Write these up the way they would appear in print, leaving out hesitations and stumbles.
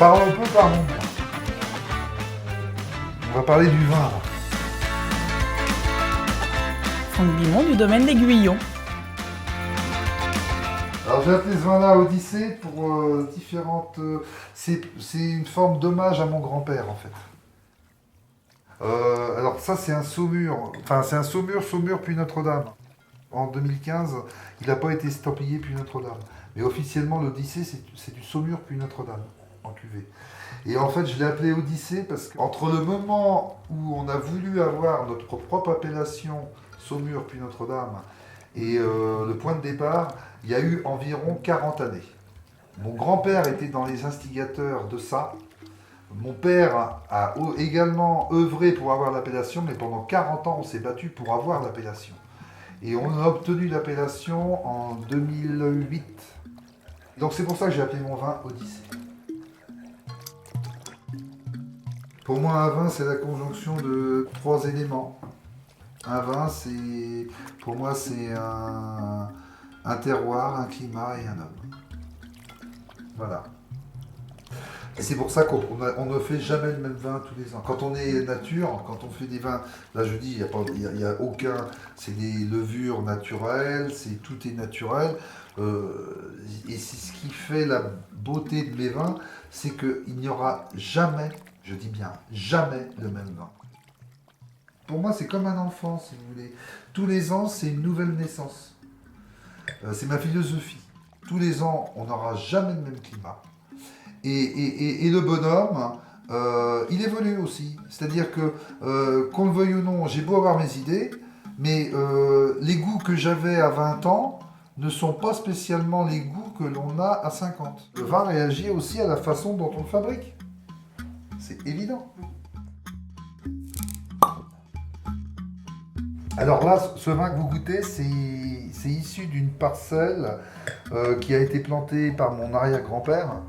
Parlons peu, parlons bien. On va parler du vin, là. Franck Bimon du domaine des Guyons. Alors j'ai appelé ce vin-là Odyssée pour différentes... c'est une forme d'hommage à mon grand-père, en fait. Alors ça, c'est un Saumur. Enfin, c'est un Saumur puis Notre-Dame. En 2015, il n'a pas été estampillé puis Notre-Dame. Mais officiellement, l'Odyssée, c'est du Saumur puis Notre-Dame, en cuvée. Et en fait, je l'ai appelé Odyssée parce qu'entre le moment où on a voulu avoir notre propre appellation Saumur puis Notre-Dame et le point de départ, il y a eu environ 40 années. Mon grand-père était dans les instigateurs de ça. Mon père a également œuvré pour avoir l'appellation, mais pendant 40 ans, on s'est battu pour avoir l'appellation. Et on a obtenu l'appellation en 2008. Donc c'est pour ça que j'ai appelé mon vin Odyssée. Pour moi, un vin, c'est la conjonction de 3 éléments. Un vin, pour moi, c'est un terroir, un climat et un homme. Voilà. Et c'est pour ça qu'on ne fait jamais le même vin tous les ans. Quand on est nature, quand on fait des vins, là je dis, il n'y a aucun, c'est des levures naturelles, tout est naturel. Et c'est ce qui fait la beauté de mes vins, c'est qu'il n'y aura jamais, je dis bien jamais, le même vin. Pour moi, c'est comme un enfant, si vous voulez. Tous les ans, c'est une nouvelle naissance. C'est ma philosophie. Tous les ans, on n'aura jamais le même climat. Et le bonhomme, il évolue aussi. C'est-à-dire que, qu'on le veuille ou non, j'ai beau avoir mes idées, mais les goûts que j'avais à 20 ans ne sont pas spécialement les goûts que l'on a à 50. Le vin réagit aussi à la façon dont on le fabrique. C'est évident. Alors là, ce vin que vous goûtez, c'est issu d'une parcelle qui a été plantée par mon arrière-grand-père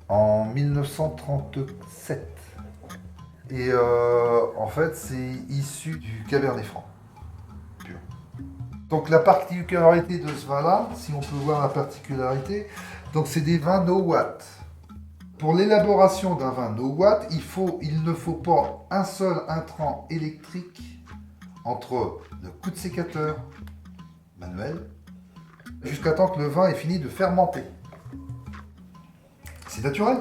en 1937. Et en fait, c'est issu du Cabernet Franc pur. Donc la particularité de ce vin-là, si on peut voir la particularité, donc c'est des vins no watt. Pour l'élaboration d'un vin no watt, il ne faut pas un seul intrant électrique entre le coup de sécateur manuel jusqu'à temps que le vin ait fini de fermenter. C'est naturel.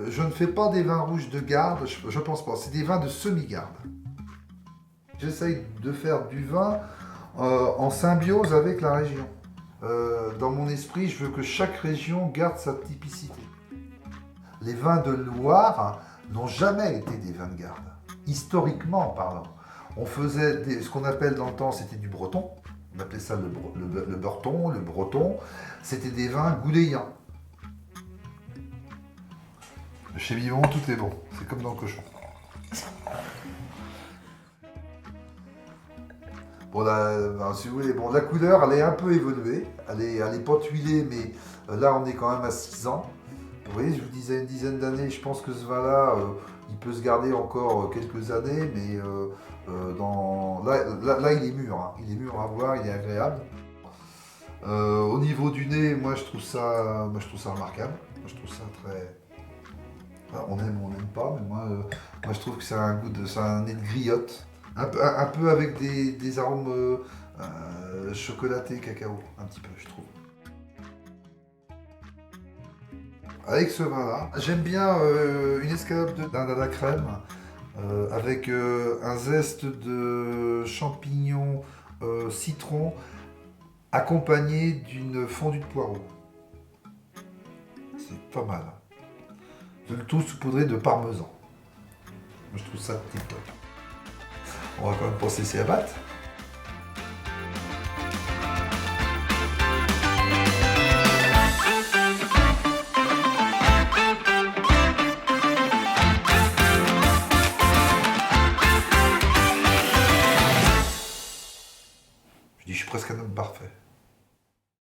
Je ne fais pas des vins rouges de garde, je pense pas. C'est des vins de semi-garde. J'essaye de faire du vin en symbiose avec la région. Dans mon esprit, je veux que chaque région garde sa typicité. Les vins de Loire n'ont jamais été des vins de garde, historiquement parlant. On faisait ce qu'on appelle dans le temps, c'était du breton. On appelait ça le beurton, le breton. C'était des vins gouléants. Chez Vivant, tout est bon. C'est comme dans le cochon. Bon, si vous voulez, la couleur, elle est un peu évoluée. Elle est pas tuilée, mais là, on est quand même à 6 ans. Vous voyez, je vous disais une dizaine d'années, je pense que ce vin-là, il peut se garder encore quelques années, mais là, il est mûr. Hein. Il est mûr à voir, il est agréable. Au niveau du nez, moi je trouve ça remarquable. Moi je trouve ça très... Enfin, on aime ou on n'aime pas, mais moi je trouve que c'est un nez de griotte. Un peu avec des arômes chocolatés, cacao, un petit peu, je trouve. Avec ce vin-là, j'aime bien une escalope de dinde à la crème avec un zeste de champignons citron accompagné d'une fondue de poireaux. C'est pas mal. Le tout saupoudré de parmesan. Moi, je trouve ça tip top. On va quand même pas se laisser abattre. Je dis, je suis presque un homme parfait.